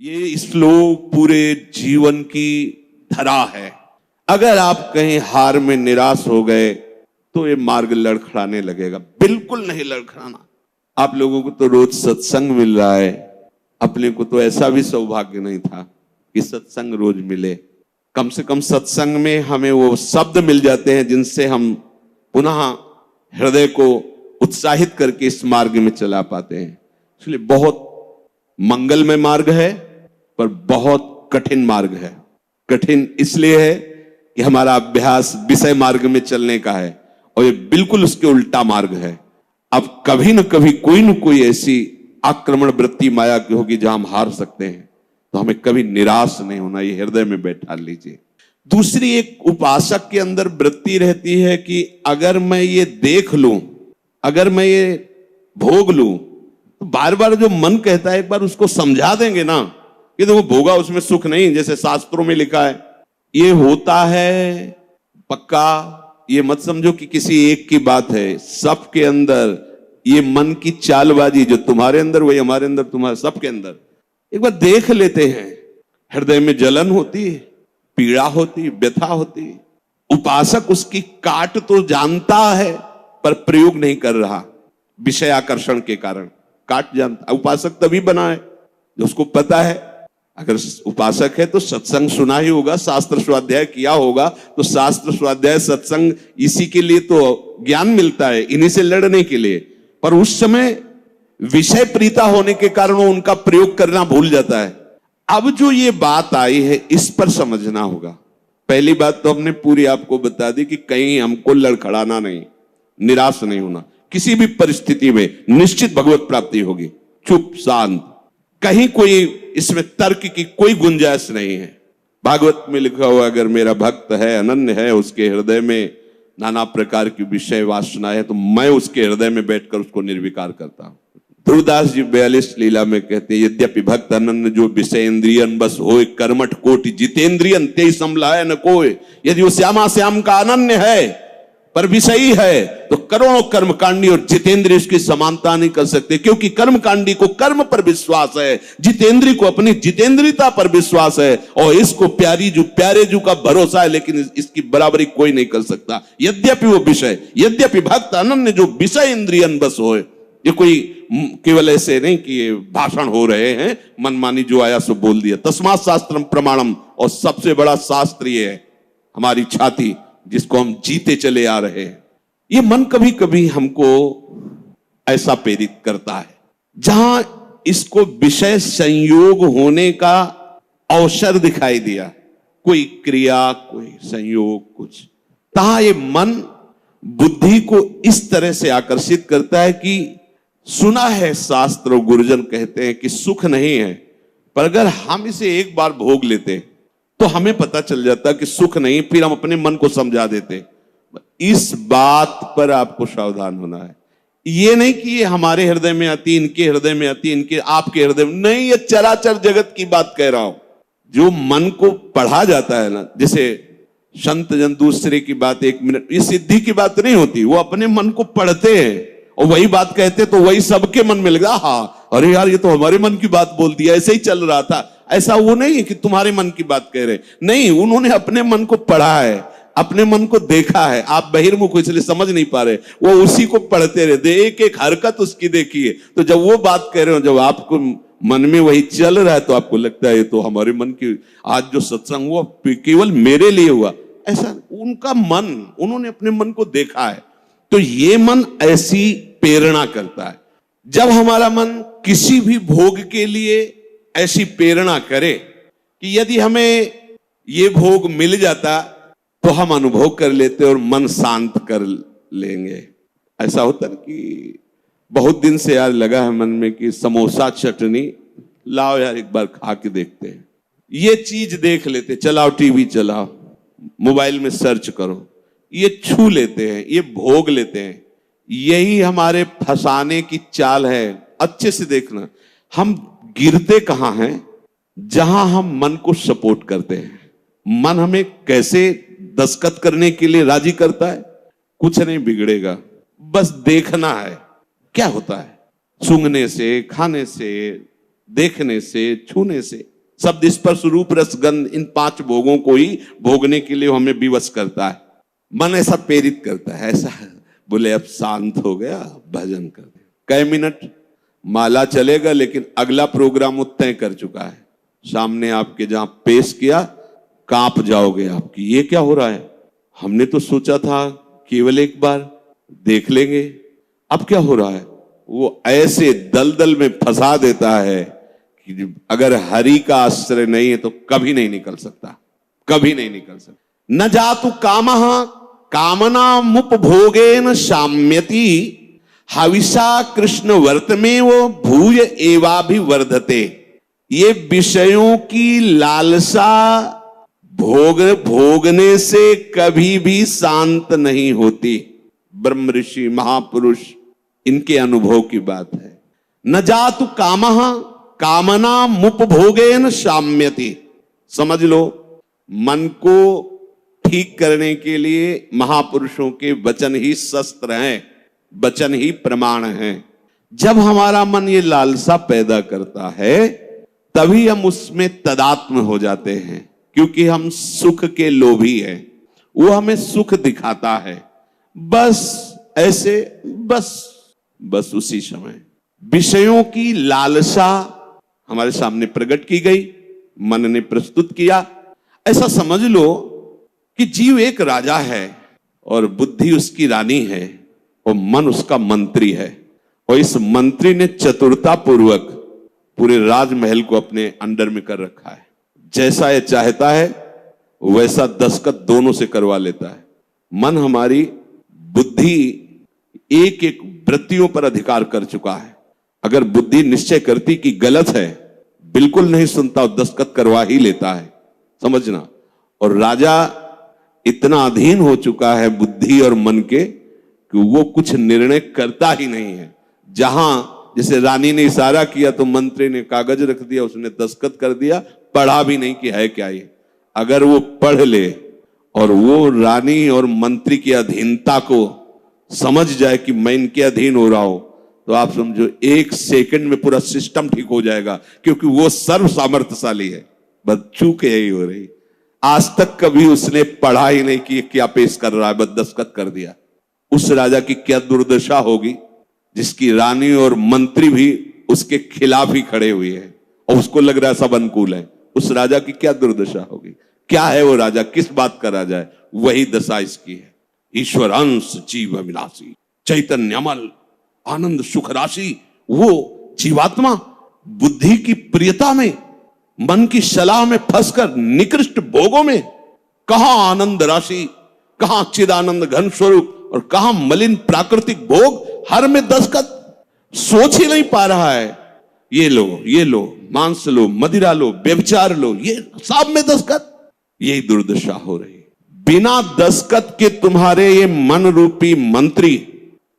ये श्लोक पूरे जीवन की धरा है। अगर आप कहीं हार में निराश हो गए तो ये मार्ग लड़खड़ाने लगेगा। बिल्कुल नहीं लड़खड़ाना। आप लोगों को तो रोज सत्संग मिल रहा है, अपने को तो ऐसा भी सौभाग्य नहीं था कि सत्संग रोज मिले। कम से कम सत्संग में हमें वो शब्द मिल जाते हैं जिनसे हम पुनः हृदय को उत्साहित करके इस मार्ग में चला पाते हैं। इसलिए बहुत मंगलमय मार्ग है, पर बहुत कठिन मार्ग है। कठिन इसलिए है कि हमारा अभ्यास विषय मार्ग में चलने का है और ये बिल्कुल उसके उल्टा मार्ग है। अब कभी न कभी कोई न कोई ऐसी आक्रमण वृत्ति माया की होगी जहां हम हार सकते हैं, तो हमें कभी निराश नहीं होना, ये हृदय में बैठा लीजिए। दूसरी एक उपासक के अंदर वृत्ति रहती है कि अगर मैं ये देख लूं, अगर मैं ये भोग लूं, तो बार बार जो मन कहता है एक बार उसको समझा देंगे ना कि देखो भोगा उसमें सुख नहीं, जैसे शास्त्रों में लिखा है ये होता है पक्का। ये मत समझो कि किसी एक की बात है, सबके अंदर ये मन की चालबाजी जो तुम्हारे अंदर वही हमारे अंदर, तुम्हारे सबके अंदर। एक बार देख लेते हैं, हृदय में जलन होती है, पीड़ा होती, व्यथा होती। उपासक उसकी काट तो जानता है पर प्रयोग नहीं कर रहा, विषय आकर्षण के कारण काट जानता। उपासक तभी बना है जो उसको पता है। अगर उपासक है तो सत्संग सुना ही होगा, शास्त्र स्वाध्याय किया होगा, तो शास्त्र स्वाध्याय सत्संग इसी के लिए तो ज्ञान मिलता है, इन्हीं से लड़ने के लिए। पर उस समय विषय प्रीता होने के कारण वो उनका प्रयोग करना भूल जाता है। अब जो ये बात आई है इस पर समझना होगा। पहली बात तो हमने पूरी आपको बता दी कि कहीं हमको लड़खड़ाना नहीं, निराश नहीं होना। किसी भी परिस्थिति में निश्चित भगवत प्राप्ति होगी। चुप शांत, कहीं कोई इसमें तर्क की कोई गुंजाइश नहीं है। भागवत में लिखा हुआ अगर मेरा भक्त है, अनन्य है, उसके हृदय में नाना प्रकार की विषय वासना है, तो मैं उसके हृदय में बैठकर उसको निर्विकार करता हूं। ध्रुवदास जी 42 लीला में कहते हैं, यद्यपि भक्त अनन्य जो विषय इंद्रियन बस होए, कर्मठ कोटि जितेंद्रियन ते संभलाय न कोय। यदि वो श्यामा श्याम का अनन्य है पर विषयी है तो करोड़ों कर्मकांडी और जितेंद्रिय उसकी समानता नहीं कर सकते, क्योंकि कर्मकांडी को कर्म पर विश्वास है, जितेंद्रिय को अपनी जितेंद्रियता पर विश्वास है, और इसको प्यारे जू का भरोसा है, लेकिन इसकी बराबरी कोई नहीं कर सकता। यद्यपि वो विषय, यद्यपि भक्त अनन्य जो विषय इंद्रियन बस होए। ये कोई केवल ऐसे नहीं कि ये भाषण हो रहे हैं, मनमानी जो आया सो बोल दिया। तस्मात् शास्त्रम प्रमाणम, और सबसे बड़ा शास्त्र ये है हमारी छाती, जिसको हम जीते चले आ रहे हैं। ये मन कभी कभी हमको ऐसा प्रेरित करता है जहां इसको विषय संयोग होने का अवसर दिखाई दिया, कोई क्रिया, कोई संयोग, कुछ तहा ये मन बुद्धि को इस तरह से आकर्षित करता है कि सुना है शास्त्र, गुरुजन कहते हैं कि सुख नहीं है, पर अगर हम इसे एक बार भोग लेते तो हमें पता चल जाता कि सुख नहीं, फिर हम अपने मन को समझा देते। इस बात पर आपको सावधान होना है। ये नहीं कि ये हमारे हृदय में आती, इनके हृदय में आती, इनके आपके हृदय में नहीं, ये चराचर जगत की बात कह रहा हूं। जो मन को पढ़ा जाता है ना, जैसे संत जन दूसरे की बात 1 मिनट, ये सिद्धि की बात नहीं होती, वो अपने मन को पढ़ते हैं और वही बात कहते तो वही सबके मन में लगा, हाँ अरे यार ये तो हमारे मन की बात बोल दिया, ऐसे ही चल रहा था। ऐसा वो नहीं है कि तुम्हारे मन की बात कह रहे, नहीं, उन्होंने अपने मन को पढ़ा है, अपने मन को देखा है। आप बहिर्मुख इसलिए समझ नहीं पा रहे, वो उसी को पढ़ते रहते, एक एक हरकत उसकी देखिए। तो जब वो बात कह रहे हो, जब आपको मन में वही चल रहा है, तो आपको लगता है ये तो हमारे मन की, आज जो सत्संग हुआ केवल मेरे लिए हुआ, ऐसा उनका मन, उन्होंने अपने मन को देखा है। तो ये मन ऐसी प्रेरणा करता है। जब हमारा मन किसी भी भोग के लिए ऐसी प्रेरणा करे कि यदि हमें ये भोग मिल जाता तो हम अनुभव कर लेते और मन शांत कर लेंगे। ऐसा होता है कि बहुत दिन से यार लगा है मन में कि समोसा चटनी लाओ यार एक बार खा के देखते हैं, ये चीज देख लेते, चलाओ टीवी चलाओ, मोबाइल में सर्च करो, ये छू लेते हैं, ये भोग लेते हैं। यही हमारे फंसाने की चाल है। अच्छे से देखना, हम गिरते कहां हैं? जहां हम मन को सपोर्ट करते हैं। मन हमें कैसे दस्तखत करने के लिए राजी करता है? कुछ नहीं बिगड़ेगा, बस देखना है क्या होता है। सूंघने से, खाने से, देखने से, छूने से। शब्द स्पर्श रूप रस गंध, इन 5 भोगों को ही भोगने के लिए हमें विवश करता है। मन ऐसा प्रेरित करता है, ऐसा बोले अब शांत हो गया, भजन कर दे। कई मिनट माला चलेगा, लेकिन अगला प्रोग्राम वो तय कर चुका है। सामने आपके जहां पेश किया, कांप जाओगे आपकी, ये क्या हो रहा है? हमने तो सोचा था केवल एक बार देख लेंगे, अब क्या हो रहा है? वो ऐसे दलदल में फंसा देता है कि अगर हरि का आश्रय नहीं है तो कभी नहीं निकल सकता, कभी नहीं निकल सकता। न जातु कामः कामना मुपभोगेन शाम्यति, हविषा कृष्ण वर्तमे वो भूय एवाभिवर्धते। ये विषयों की लालसा भोगने से कभी भी शांत नहीं होती। ब्रह्म ऋषि महापुरुष, इनके अनुभव की बात है। न जातु कामः कामना मुपभोगेन शाम्यति। समझ लो, मन को ठीक करने के लिए महापुरुषों के वचन ही शस्त्र हैं, वचन ही प्रमाण हैं। जब हमारा मन ये लालसा पैदा करता है, तभी हम उसमें तदात्म हो जाते हैं, क्योंकि हम सुख के लोभी हैं। वो हमें सुख दिखाता है, बस ऐसे, बस उसी समय विषयों की लालसा हमारे सामने प्रकट की गई, मन ने प्रस्तुत किया। ऐसा समझ लो कि जीव एक राजा है और बुद्धि उसकी रानी है और मन उसका मंत्री है। और इस मंत्री ने चतुरता पूर्वक पूरे राजमहल को अपने अंडर में कर रखा है। जैसा यह चाहता है वैसा दस्तखत दोनों से करवा लेता है। मन, हमारी बुद्धि एक एक वृत्तियों पर अधिकार कर चुका है। अगर बुद्धि निश्चय करती कि गलत है, बिल्कुल नहीं सुनता, दस्तखत करवा ही लेता है, समझना। और राजा इतना अधीन हो चुका है बुद्धि और मन के कि वो कुछ निर्णय करता ही नहीं है। जहां जैसे रानी ने इशारा किया तो मंत्री ने कागज रख दिया, उसने दस्तखत कर दिया, पढ़ा भी नहीं कि है क्या ये। अगर वो पढ़ ले और वो रानी और मंत्री की अधीनता को समझ जाए कि मैं इनके अधीन हो रहा हूं, तो आप समझो 1 सेकंड में पूरा सिस्टम ठीक हो जाएगा, क्योंकि वो सर्व सामर्थ्यशाली है। बस चूक यही हो रही, आज तक कभी उसने पढ़ा ही नहीं कि क्या पेश कर रहा है, बस दस्तखत कर दिया। उस राजा की क्या दुर्दशा होगी जिसकी रानी और मंत्री भी उसके खिलाफ ही खड़े हुए हैं और उसको लग रहा है सब अनुकूल है। उस राजा की क्या दुर्दशा होगी? क्या है वो राजा, किस बात का राजा है? वही दशा इसकी है। ईश्वर अंश जीव अविनाशी, चैतन्यमल आनंद सुख राशि। वो जीवात्मा बुद्धि की प्रियता में, मन की सलाह में फंसकर निकृष्ट भोगों में, कहां आनंद राशि, कहां चिदानंद घन स्वरूप और कहां मलिन प्राकृतिक भोग, हर में दस्तखत। सोच ही नहीं पा रहा है, ये लो, मांस लो, मदिरा लो, व्यभिचार लो, ये सब में दस्तखत। यही दुर्दशा हो रही। बिना दस्तखत के तुम्हारे ये मन रूपी मंत्री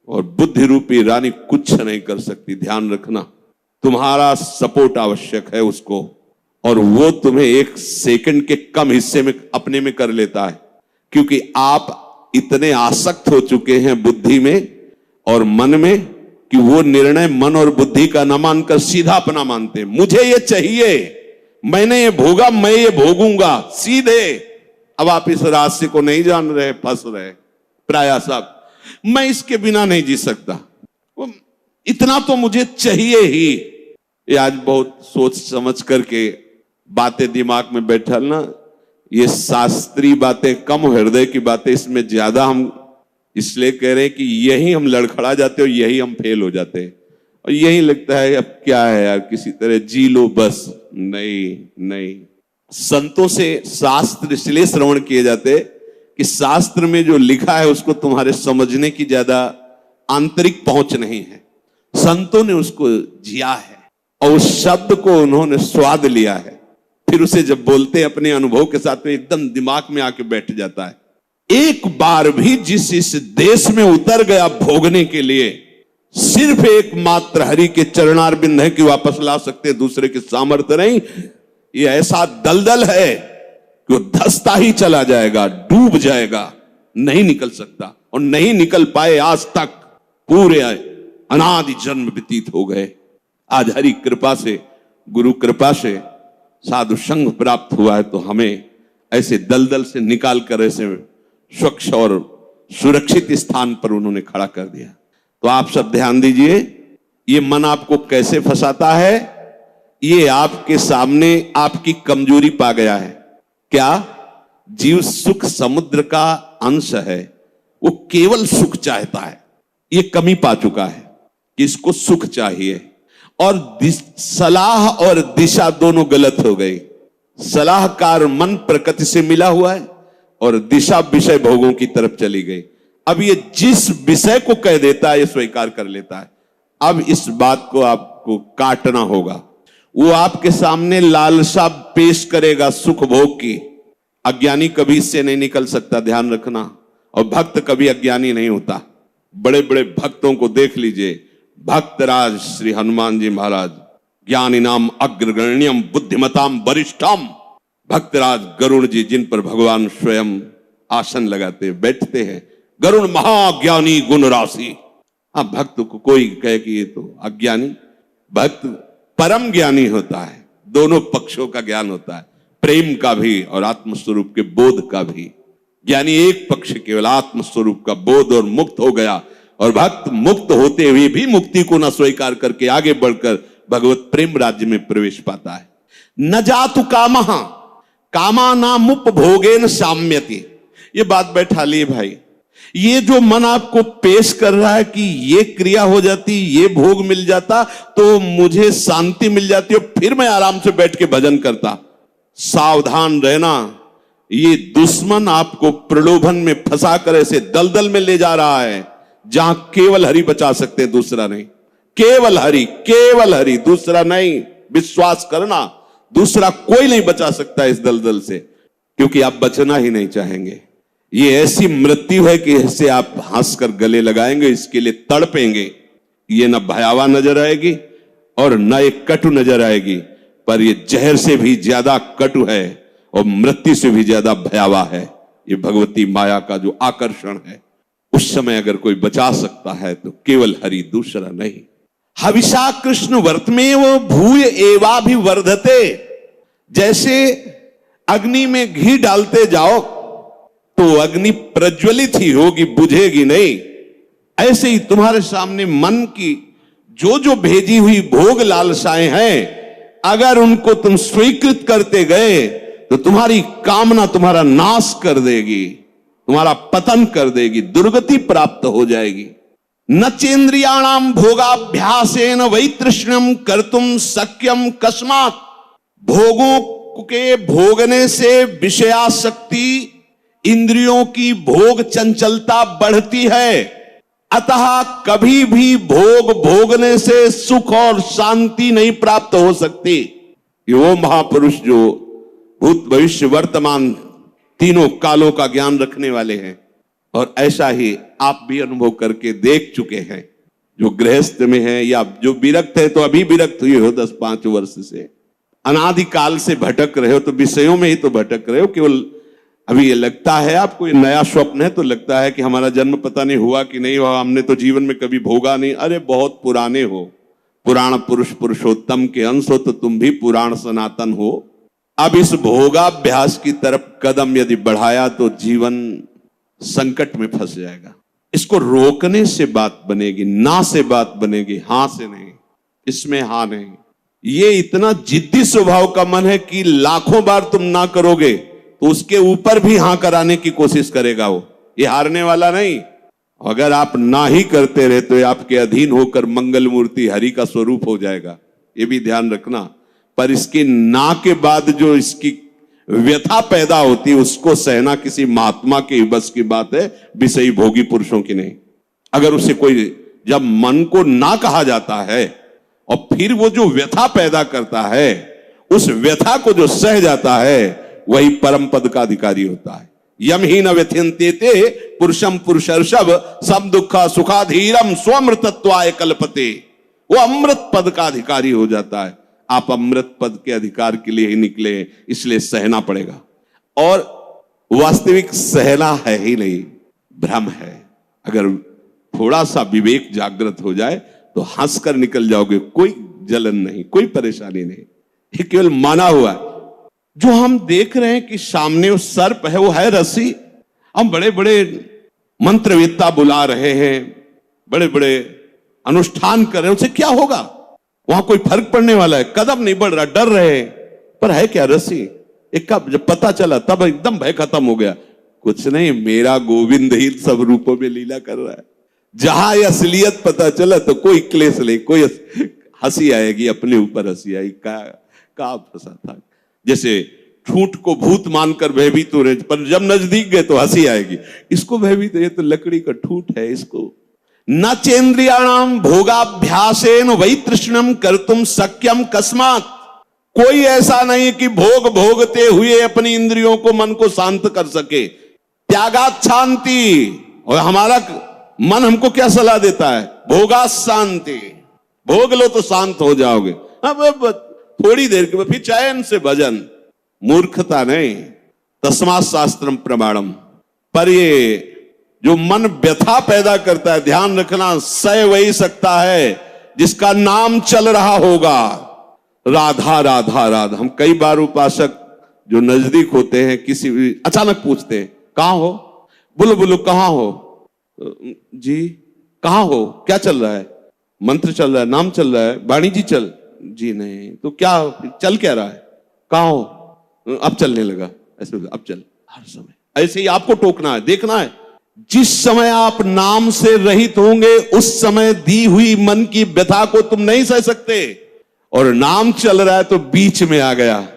और बुद्धि रूपी रानी कुछ नहीं कर सकती। ध्यान रखना, तुम्हारा सपोर्ट आवश्यक है उसको, और वो तुम्हें 1 सेकंड के कम हिस्से में अपने में कर लेता है, क्योंकि आप इतने आसक्त हो चुके हैं बुद्धि में और मन में कि वो निर्णय मन और बुद्धि का न मानकर सीधा अपना मानते हैं। मुझे ये चाहिए, मैंने ये भोगा, मैं ये भोगूंगा, सीधे। अब आप इस रास्ते को नहीं जान रहे, फंस रहे प्राय सब। मैं इसके बिना नहीं जी सकता, इतना तो मुझे चाहिए ही। ये आज बहुत सोच समझ करके बातें दिमाग में बैठलना, ये शास्त्रीय बातें कम, हृदय की बातें इसमें ज्यादा हम इसलिए कह रहे हैं कि यही हम लड़खड़ा जाते हैं और यही हम फेल हो जाते हैं। और यही लगता है अब क्या है यार, किसी तरह जी लो बस। नहीं, संतों से शास्त्र इसलिए श्रवण किए जाते कि शास्त्र में जो लिखा है उसको तुम्हारे समझने की ज्यादा आंतरिक पहुंच नहीं है। संतों ने उसको जिया है और उस शब्द को उन्होंने स्वाद लिया है, फिर उसे जब बोलते हैं अपने अनुभव के साथ, तो एकदम दिमाग में आके बैठ जाता है। एक बार भी जिस इस देश में उतर गया भोगने के लिए, सिर्फ एकमात्र हरि के चरणार बिंद है कि वापस ला सकते, दूसरे के सामर्थ्य नहीं। ये ऐसा दलदल है कि वो धंसता ही चला जाएगा, डूब जाएगा, नहीं निकल सकता। और नहीं निकल पाए आज तक, पूरे अनादि जन्म व्यतीत हो गए। आज हरि कृपा से गुरु कृपा से साधु संग प्राप्त हुआ है, तो हमें ऐसे दलदल से निकाल कर ऐसे स्वच्छ और सुरक्षित स्थान पर उन्होंने खड़ा कर दिया। तो आप सब ध्यान दीजिए, ये मन आपको कैसे फंसाता है। ये आपके सामने आपकी कमजोरी पा गया है। क्या? जीव सुख समुद्र का अंश है, वो केवल सुख चाहता है। ये कमी पा चुका है कि इसको सुख चाहिए, और सलाह और दिशा दोनों गलत हो गई। सलाहकार मन प्रकृति से मिला हुआ है और दिशा विषय भोगों की तरफ चली गई। अब ये जिस विषय को कह देता है ये स्वीकार कर लेता है। अब इस बात को आपको काटना होगा। वो आपके सामने लालसा पेश करेगा सुख भोग की। अज्ञानी कभी इससे नहीं निकल सकता, ध्यान रखना। और भक्त कभी अज्ञानी नहीं होता। बड़े बड़े भक्तों को देख लीजिए। भक्तराज श्री हनुमान जी महाराज, ज्ञानी नाम अग्रगण्यम बुद्धिमताम वरिष्ठम। भक्तराज गरुण जी, जिन पर भगवान स्वयं आसन लगाते बैठते हैं। गरुण महाज्ञानी गुण राशि। हाँ, भक्त को कोई कहे कि ये तो अज्ञानी, भक्त परम ज्ञानी होता है। दोनों पक्षों का ज्ञान होता है, प्रेम का भी और आत्मस्वरूप के बोध का भी। ज्ञानी एक पक्ष केवल आत्मस्वरूप का बोध और मुक्त हो गया, और भक्त मुक्त होते हुए भी मुक्ति को न स्वीकार करके आगे बढ़कर भगवत प्रेम राज्य में प्रवेश पाता है। न जातु कामः कामानामुपभोगेन साम्यति। ये बात बैठा लिए भाई। ये जो मन आपको पेश कर रहा है कि ये क्रिया हो जाती, ये भोग मिल जाता तो मुझे शांति मिल जाती और फिर मैं आराम से बैठ के भजन करता। सावधान रहना, ये दुश्मन आपको प्रलोभन में फंसा कर ऐसे दलदल में ले जा रहा है जहां केवल हरि बचा सकते हैं, दूसरा नहीं। केवल हरि, दूसरा नहीं। विश्वास करना, दूसरा कोई नहीं बचा सकता इस दलदल से, क्योंकि आप बचना ही नहीं चाहेंगे। ये ऐसी मृत्यु है कि इससे आप हंसकर गले लगाएंगे, इसके लिए तड़पेंगे। ये न भयावह नजर आएगी और न एक कटु नजर आएगी, पर ये जहर से भी ज्यादा कटु है और मृत्यु से भी ज्यादा भयावह है। ये भगवती माया का जो आकर्षण है, उस समय अगर कोई बचा सकता है तो केवल हरि, दूसरा नहीं। हविषा कृष्ण वर्तमेव भूय एवाभिवर्धते। जैसे अग्नि में घी डालते जाओ तो अग्नि प्रज्वलित ही होगी, बुझेगी नहीं। ऐसे ही तुम्हारे सामने मन की जो जो भेजी हुई भोग लालसाएं हैं, अगर उनको तुम स्वीकृत करते गए तो तुम्हारी कामना तुम्हारा नाश कर देगी, तुम्हारा पतन कर देगी, दुर्गति प्राप्त हो जाएगी। न चेन्द्रियाणाम भोगाभ्यासेन वैतृष्ण्यम कर्तुम शक्यम कस्मात्। भोगों के भोगने से विषयासक्ति, इंद्रियों की भोग चंचलता बढ़ती है। अतः कभी भी भोग भोगने से सुख और शांति नहीं प्राप्त हो सकती। ये वो महापुरुष जो भूत भविष्य वर्तमान तीनों कालों का ज्ञान रखने वाले हैं, और ऐसा ही आप भी अनुभव करके देख चुके हैं। जो गृहस्थ में है या जो विरक्त है, तो अभी विरक्त हुए हो 10-5 वर्ष से, अनादिकाल से भटक रहे हो, तो विषयों में ही तो भटक रहे हो। केवल अभी ये लगता है आपको ये नया स्वप्न है, तो लगता है कि हमारा जन्म पता नहीं हुआ कि नहीं हुआ, हमने तो जीवन में कभी भोगा नहीं। अरे बहुत पुराने हो, पुराण पुरुष पुरुषोत्तम के अंश हो, तो तुम भी पुराण सनातन हो। अब इस भोगाभ्यास की तरफ कदम यदि बढ़ाया तो जीवन संकट में फंस जाएगा। इसको रोकने से बात बनेगी, ना से बात बनेगी, हां से नहीं। इसमें हां नहीं। ये इतना जिद्दी स्वभाव का मन है कि लाखों बार तुम ना करोगे तो उसके ऊपर भी हां कराने की कोशिश करेगा वो। ये हारने वाला नहीं। अगर आप ना ही करते रहे तो आपके अधीन होकर मंगल मूर्ति हरि का स्वरूप हो जाएगा। ये भी ध्यान रखना। पर इसके ना के बाद जो इसकी व्यथा पैदा होती है, उसको सहना किसी महात्मा के बस की बात है, विषयी भोगी पुरुषों की नहीं। अगर उसे कोई, जब मन को ना कहा जाता है और फिर वो जो व्यथा पैदा करता है, उस व्यथा को जो सह जाता है, वही परम पद का अधिकारी होता है। यम ही न व्यथ्यन्ते पुरुषम पुरुषर्षभ सम दुखा सुखाधीरम स्वमृतत्वाय कल्पते। वो अमृत पद का अधिकारी हो जाता है। आप अमृत पद के अधिकार के लिए ही निकले, इसलिए सहना पड़ेगा। और वास्तविक सहना है ही नहीं, भ्रम है। अगर थोड़ा सा विवेक जागृत हो जाए तो हंसकर निकल जाओगे, कोई जलन नहीं, कोई परेशानी नहीं। ये केवल माना हुआ है। जो हम देख रहे हैं कि सामने वो सर्प है, वो है रस्सी। हम बड़े बड़े मंत्रवेत्ता बुला रहे हैं, बड़े बड़े अनुष्ठान कर रहे हैं, उससे क्या होगा? वहां कोई फर्क पड़ने वाला है? कदम नहीं बढ़ रहा, डर रहे हैं, पर है क्या? रस्सी। एक का जब पता चला तब एकदम भय खत्म हो गया। कुछ नहीं, मेरा गोविंद ही सब रूपों में लीला कर रहा है। जहां ये असलियत पता चला तो कोई क्लेश नहीं, कोई हंसी आएगी, अपने ऊपर हंसी आएगी। का फंसा था। जैसे ठूठ को भूत मानकर भयभीत हो रहे, पर जब नजदीक गए तो हंसी आएगी। इसको भयभीत, ये तो लकड़ी का ठूठ है, इसको न चेन्द्रियाणाम भोगाभ्यासेन वै तृष्णम कर्तुम सक्यम कस्मात। कोई ऐसा नहीं कि भोग भोगते हुए अपनी इंद्रियों को, मन को शांत कर सके। त्यागात शांति। और हमारा मन हमको क्या सलाह देता है? भोगा शांति। भोग लो तो शांत हो जाओगे। अब थोड़ी देर के बाद फिर चैन से भजन। मूर्खता नहीं, तस्मात् शास्त्रम प्रमाणम। पर ये जो मन व्यथा पैदा करता है, ध्यान रखना, सह वही सकता है जिसका नाम चल रहा होगा। राधा राधा राधा। हम कई बार उपासक जो नजदीक होते हैं, किसी भी अचानक पूछते हैं, कहां हो? बोलो बोलो, कहां हो? जी कहां हो? क्या चल रहा है? मंत्र चल रहा है, नाम चल रहा है, वाणी जी चल। जी नहीं, तो क्या चल क्या रहा है? कहां हो? अब चलने लगा। ऐसे अब चल। हर समय ऐसे ही आपको टोकना है, देखना है। जिस समय आप नाम से रहित होंगे, उस समय दी हुई मन की व्यथा को तुम नहीं सह सकते। और नाम चल रहा है तो बीच में आ गया,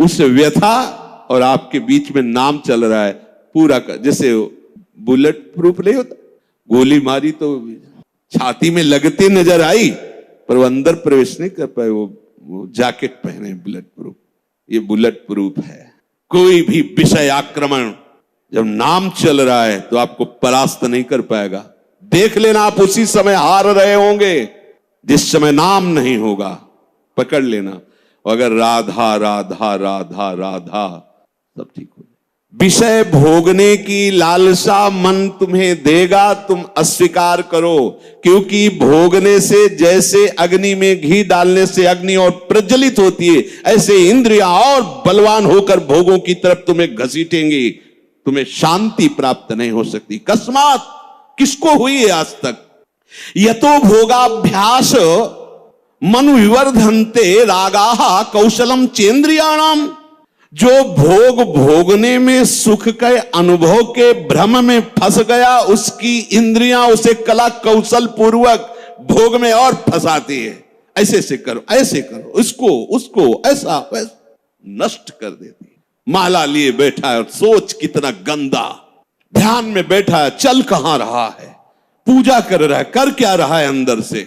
उस व्यथा और आपके बीच में नाम चल रहा है पूरा जैसे बुलेट प्रूफ नहीं होता, गोली मारी तो छाती में लगते नजर आई, पर वो अंदर प्रवेश नहीं कर पाए। वो जैकेट पहने बुलेट प्रूफ। ये बुलेट प्रूफ है। कोई भी विषय आक्रमण जब नाम चल रहा है तो आपको परास्त नहीं कर पाएगा। देख लेना, आप उसी समय हार रहे होंगे जिस समय नाम नहीं होगा। पकड़ लेना। अगर राधा राधा राधा राधा, सब ठीक हो। विषय भोगने की लालसा मन तुम्हें देगा, तुम अस्वीकार करो। क्योंकि भोगने से जैसे अग्नि में घी डालने से अग्नि और प्रज्वलित होती है, ऐसे इंद्रियां और बलवान होकर भोगों की तरफ तुम्हें घसीटेंगी। तुम्हें शांति प्राप्त नहीं हो सकती। कस्मात, किसको हुई है आज तक? यतो भोगाभ्यास मनु विवर्धन्ते रागाः कौशलम चेन्द्रियाणाम। जो भोग भोगने में सुख के अनुभव के भ्रम में फंस गया, उसकी इंद्रियां उसे कला कौशल पूर्वक भोग में और फंसाती है। ऐसे से करो, ऐसे करो, इसको उसको, ऐसा वैसा, नष्ट कर देती। माला लिए बैठा है और सोच कितना गंदा, ध्यान में बैठा है, चल कहां रहा है, पूजा कर रहा है, कर क्या रहा है अंदर से?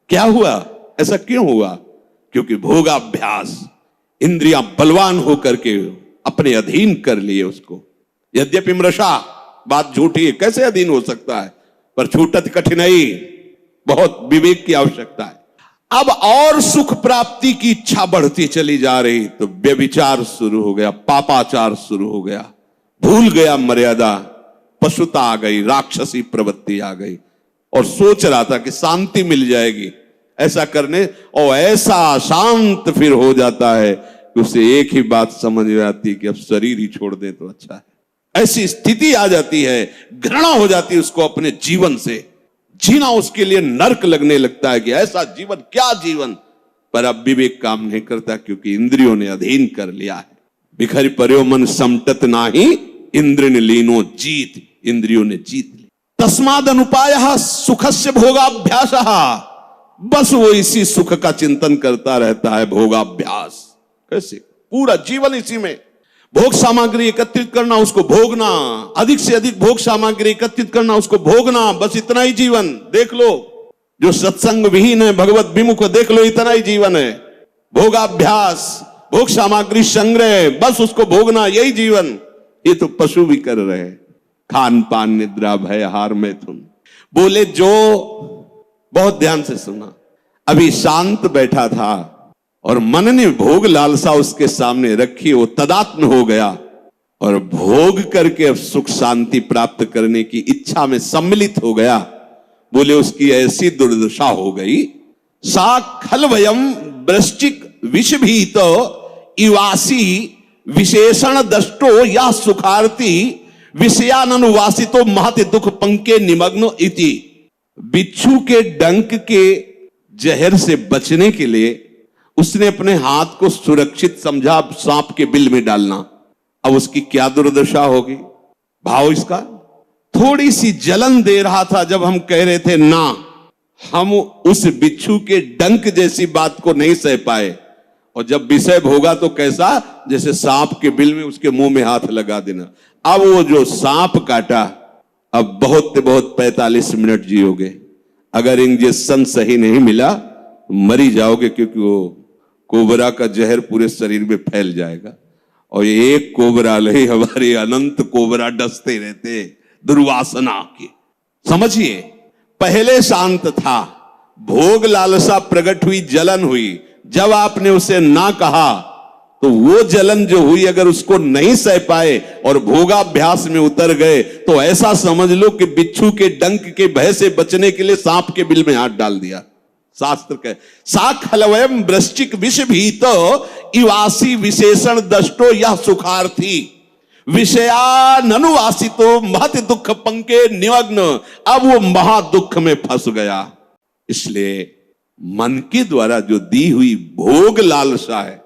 क्या हुआ? ऐसा क्यों हुआ? क्योंकि भोगाभ्यास, इंद्रियां बलवान होकर के अपने अधीन कर लिए उसको। यद्यपि मृषा, बात झूठी है, कैसे अधीन हो सकता है? पर छूटत कठिनाई, बहुत विवेक की आवश्यकता है। अब और सुख प्राप्ति की इच्छा बढ़ती चली जा रही तो व्यभिचार शुरू हो गया, पापाचार शुरू हो गया, भूल गया मर्यादा, पशुता आ गई, राक्षसी प्रवृत्ति आ गई। और सोच रहा था कि शांति मिल जाएगी ऐसा करने, और ऐसा शांत फिर हो जाता है कि उसे एक ही बात समझ में आती है कि अब शरीर ही छोड़ दे तो अच्छा है। ऐसी स्थिति आ जाती है, घृणा हो जाती है उसको अपने जीवन से। जीना उसके लिए नर्क लगने लगता है कि ऐसा जीवन, क्या जीवन। पर अब विवेक काम नहीं करता, क्योंकि इंद्रियों ने अधीन कर लिया है। बिखर पर्यो मन समटत नाही, इंद्र ने लीनो जीत। इंद्रियों ने जीत ली। तस्माद अनुपायः सुखस्य भोगाभ्यासः। बस वो इसी सुख का चिंतन करता रहता है, भोगाभ्यास। कैसे? पूरा जीवन इसी में। भोग सामग्री एकत्रित करना, उसको भोगना, अधिक से अधिक भोग सामग्री एकत्रित करना, उसको भोगना, बस इतना ही जीवन। देख लो जो सत्संग विहीन है, भगवत विमुख, देख लो इतना ही जीवन है। भोगाभ्यास, भोग सामग्री संग्रह, बस उसको भोगना, यही जीवन। ये तो पशु भी कर रहे हैं। खान पान निद्रा भय हार मैथुन। बोले जो, बहुत ध्यान से सुना, अभी शांत बैठा था और मन ने भोग लालसा उसके सामने रखी, वो तदात्म हो गया और भोग करके अब सुख शांति प्राप्त करने की इच्छा में सम्मिलित हो गया। बोले उसकी ऐसी दुर्दशा हो गई, सा खलवयम वृश्चिक विषभीत इवासी विशेषण दष्टो या सुखार्थी विषयानुवासितो महत दुख पंके निमग्नो इति। बिच्छू के डंक के जहर से बचने के लिए उसने अपने हाथ को सुरक्षित समझा सांप के बिल में डालना। अब उसकी क्या दुर्दशा होगी। भाव इसका थोड़ी सी जलन दे रहा था जब हम कह रहे थे ना, हम उस बिच्छू के डंक जैसी बात को नहीं सह पाए, और जब विषय भोगा तो कैसा, जैसे सांप के बिल में उसके मुंह में हाथ लगा देना। अब वो जो सांप काटा, अब बहुत 45 मिनट जियोगे। अगर इंजेक्शन सही नहीं मिला मरी जाओगे, क्योंकि वो कोबरा का जहर पूरे शरीर में फैल जाएगा। और ये एक कोबरा नहीं, हमारे अनंत कोबरा डसते रहते दुर्वासना के। समझिए, पहले शांत था, भोग लालसा प्रकट हुई, जलन हुई। जब आपने उसे ना कहा तो वो जलन जो हुई, अगर उसको नहीं सह पाए और भोगाभ्यास में उतर गए तो ऐसा समझ लो कि बिच्छू के डंक के भय से बचने के लिए सांप के बिल में हाथ डाल दिया। शास्त्र कहे सा खलवयम वृश्चिक विष भीत इवासी विशेषण दष्टो यह सुखार्थी विषयानुवासितो महत दुख पंके निमग्न। अब वो महा दुख में फंस गया। इसलिए मन के द्वारा जो दी हुई भोग लालसा है,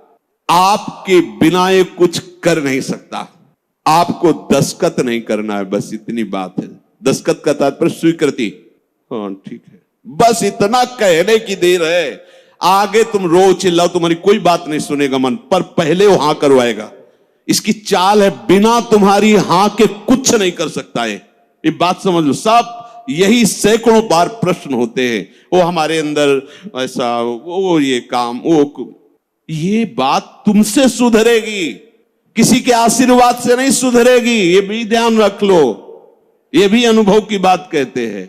आपके बिना ये कुछ कर नहीं सकता। आपको दस्तखत नहीं करना है, बस इतनी बात है। दस्तखत का तात्पर्य स्वीकृति। हाँ ठीक है, बस इतना कहने की देर है। आगे तुम रो चिल्लाओ, तुम्हारी कोई बात नहीं सुनेगा मन, पर पहले वो हां करवाएगा। इसकी चाल है, बिना तुम्हारी हां के कुछ नहीं कर सकता है। ये बात समझ लो। सब यही सैकड़ों बार प्रश्न होते हैं, वो हमारे अंदर ऐसा, वो ये काम, वो ये बात तुमसे सुधरेगी, किसी के आशीर्वाद से नहीं सुधरेगी। ये भी ध्यान रख लो, ये भी अनुभव की बात कहते हैं।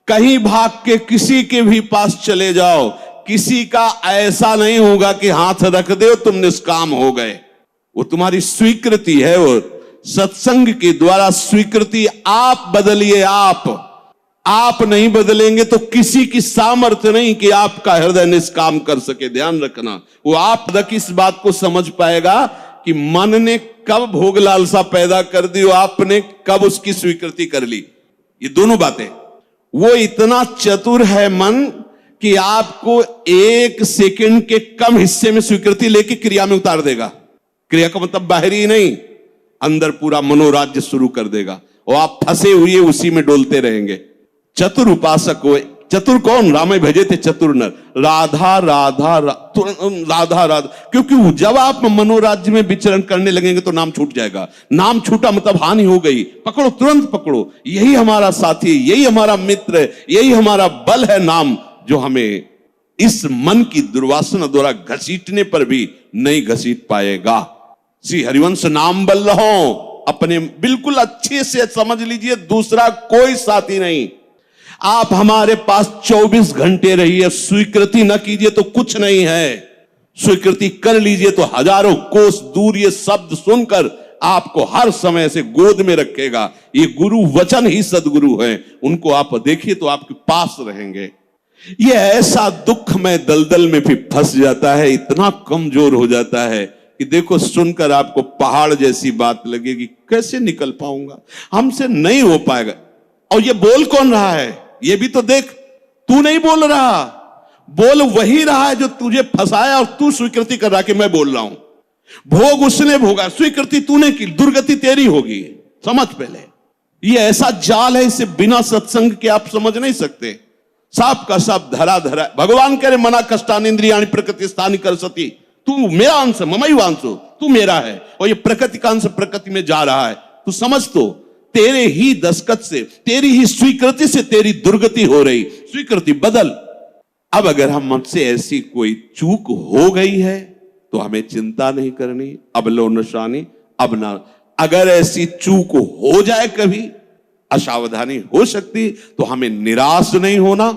कहीं भाग के किसी के भी पास चले जाओ, किसी का ऐसा नहीं होगा कि हाथ रख दो तुम निष्काम हो गए। वो तुम्हारी स्वीकृति है, वो सत्संग के द्वारा स्वीकृति। आप बदलिए, आप नहीं बदलेंगे तो किसी की सामर्थ्य नहीं कि आपका हृदय निष्काम कर सके। ध्यान रखना, वो आप तक इस बात को समझ पाएगा कि मन ने कब भोग लालसा पैदा कर दी, आपने कब उसकी स्वीकृति कर ली। ये दोनों बातें, वो इतना चतुर है मन कि आपको 1 सेकंड के कम हिस्से में स्वीकृति लेके क्रिया में उतार देगा। क्रिया का मतलब बाहरी नहीं, अंदर पूरा मनोराज्य शुरू कर देगा और आप फंसे हुए उसी में डोलते रहेंगे। चतुर उपासक हो। चतुर कौन? रामे भेजे थे चतुर नर। राधा राधा राधा राधा, क्योंकि जब आप मनोराज्य में विचरण करने लगेंगे तो नाम छूट जाएगा। नाम छूटा मतलब हानि हो गई। पकड़ो, तुरंत पकड़ो। यही हमारा साथी, यही हमारा मित्र, यही हमारा बल है नाम, जो हमें इस मन की दुर्वासना द्वारा घसीटने पर भी नहीं घसीट पाएगा। श्री हरिवंश नाम बल रहो अपने, बिल्कुल अच्छे से समझ लीजिए, दूसरा कोई साथी नहीं। आप हमारे पास 24 घंटे रहिए, स्वीकृति न कीजिए तो कुछ नहीं है, स्वीकृति कर लीजिए तो हजारों कोस दूर ये शब्द सुनकर आपको हर समय से गोद में रखेगा। ये गुरु वचन ही सदगुरु हैं, उनको आप देखिए तो आपके पास रहेंगे। ये ऐसा दुख में दलदल में भी फंस जाता है, इतना कमजोर हो जाता है कि देखो, सुनकर आपको पहाड़ जैसी बात लगेगी, कैसे निकल पाऊंगा, हमसे नहीं हो पाएगा। और ये बोल कौन रहा है? ये भी तो देख, तू नहीं बोल रहा, बोल वही रहा है जो तुझे फंसाया, और तू स्वीकृति कर रहा कि मैं बोल रहा हूं। भोग उसने भोगा, स्वीकृति तूने की, दुर्गति तेरी होगी। समझ पहले, ये ऐसा जाल है, इसे बिना सत्संग के आप समझ नहीं सकते। सब का सब धरा धरा। भगवान कह रहे मना कष्टान इंद्रियाणि प्रकृति स्थानी कर सती। तू मेरा अंश, ममई वांसो, तू मेरा है, और ये प्रकृति का अंश प्रकृति में जा रहा है। तू समझ, तो तेरे ही दस्तखत से, तेरी ही स्वीकृति से तेरी दुर्गति हो रही। स्वीकृति बदल। अब अगर हम हमसे ऐसी कोई चूक हो गई है तो हमें चिंता नहीं करनी। अब लो नशानी, अब ना। अगर ऐसी चूक हो जाए, कभी असावधानी हो सकती, तो हमें निराश नहीं होना।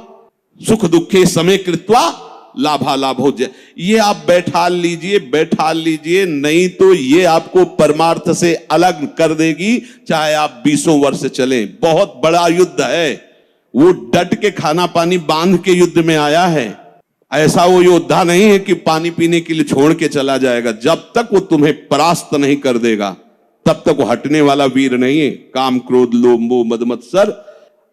सुख दुखे समय कृत्वा लाभा लाभ हो जाए, ये आप बैठा लीजिए, नहीं तो ये आपको परमार्थ से अलग कर देगी। चाहे आप 20 वर्ष चलें, बहुत बड़ा युद्ध है। वो डट के खाना पानी बांध के युद्ध में आया है, ऐसा वो योद्धा नहीं है कि पानी पीने के लिए छोड़ के चला जाएगा। जब तक वो तुम्हें परास्त नहीं कर देगा तब तक वो हटने वाला वीर नहीं है। काम, क्रोध, लोभ, मोह, मद, मत्सर।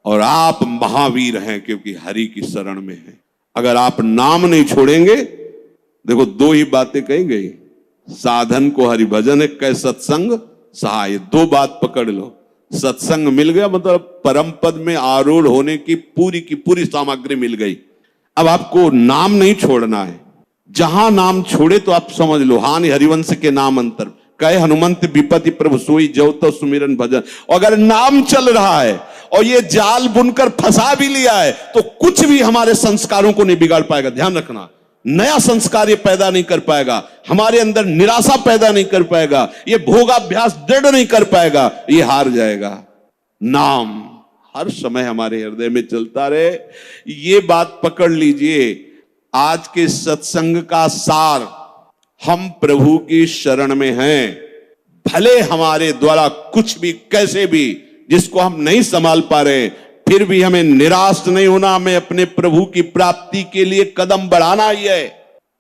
और आप महावीर हैं क्योंकि हरि की शरण में हैं। अगर आप नाम नहीं छोड़ेंगे, देखो दो ही बातें कही गई, साधन को हरि भजन है, कै सत्संग सहाय। दो बात पकड़ लो, सत्संग मिल गया मतलब परम पद में आरूढ़ होने की पूरी सामग्री मिल गई। अब आपको नाम नहीं छोड़ना है। जहां नाम छोड़े तो आप समझ लो, हानि हरिवंश के नाम अंतर कहे हनुमंत विपति प्रभु सोई जो तो सुमिरन भजन। अगर नाम चल रहा है और ये जाल बुनकर फंसा भी लिया है तो कुछ भी हमारे संस्कारों को नहीं बिगाड़ पाएगा। ध्यान रखना, नया संस्कार ये पैदा नहीं कर पाएगा, हमारे अंदर निराशा पैदा नहीं कर पाएगा, ये भोगाभ्यास दृढ़ नहीं कर पाएगा, ये हार जाएगा। नाम हर समय हमारे हृदय में चलता रहे, ये बात पकड़ लीजिए। आज के सत्संग का सार, हम प्रभु की शरण में हैं। भले हमारे द्वारा कुछ भी कैसे भी जिसको हम नहीं संभाल पा रहे, फिर भी हमें निराश नहीं होना, हमें अपने प्रभु की प्राप्ति के लिए कदम बढ़ाना ही है।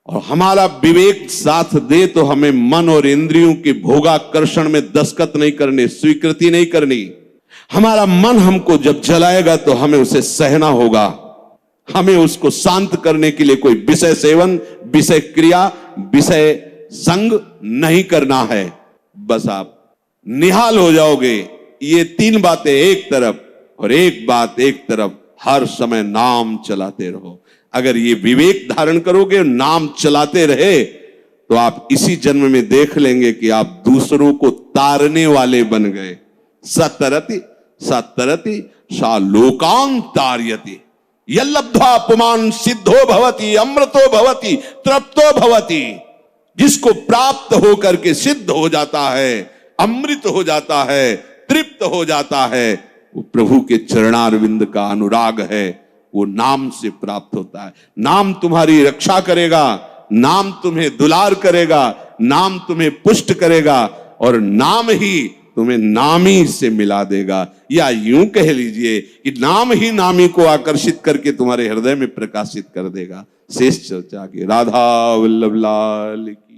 और हमारा विवेक साथ दे तो हमें मन और इंद्रियों के भोगाकर्षण में दस्तखत नहीं करने, स्वीकृति नहीं करनी। हमारा मन हमको जब जलाएगा तो हमें उसे सहना होगा। हमें उसको शांत करने के लिए कोई विषय सेवन, विषय क्रिया, विषय संग नहीं करना है। बस आप निहाल हो जाओगे। ये तीन बातें एक तरफ और एक बात एक तरफ, हर समय नाम चलाते रहो। अगर ये विवेक धारण करोगे, नाम चलाते रहे, तो आप इसी जन्म में देख लेंगे कि आप दूसरों को तारने वाले बन गए। सतरति सतरति सा लोकां तारयति यल्लब्ध्वा पुमान सिद्धो भवति अमृतो भवति तृप्तो भवति। जिसको प्राप्त होकर के सिद्ध हो जाता है, अमृत हो जाता है, तृप्त हो जाता है, वो प्रभु के चरणारविंद का अनुराग है, वो नाम से प्राप्त होता है। नाम तुम्हारी रक्षा करेगा, नाम तुम्हें दुलार करेगा, नाम तुम्हें पुष्ट करेगा और नाम ही तुम्हें नामी से मिला देगा। या यूं कह लीजिए कि नाम ही नामी को आकर्षित करके तुम्हारे हृदय में प्रकाशित कर देगा। शेष चर्चा की। राधा वल्लभ लाल की।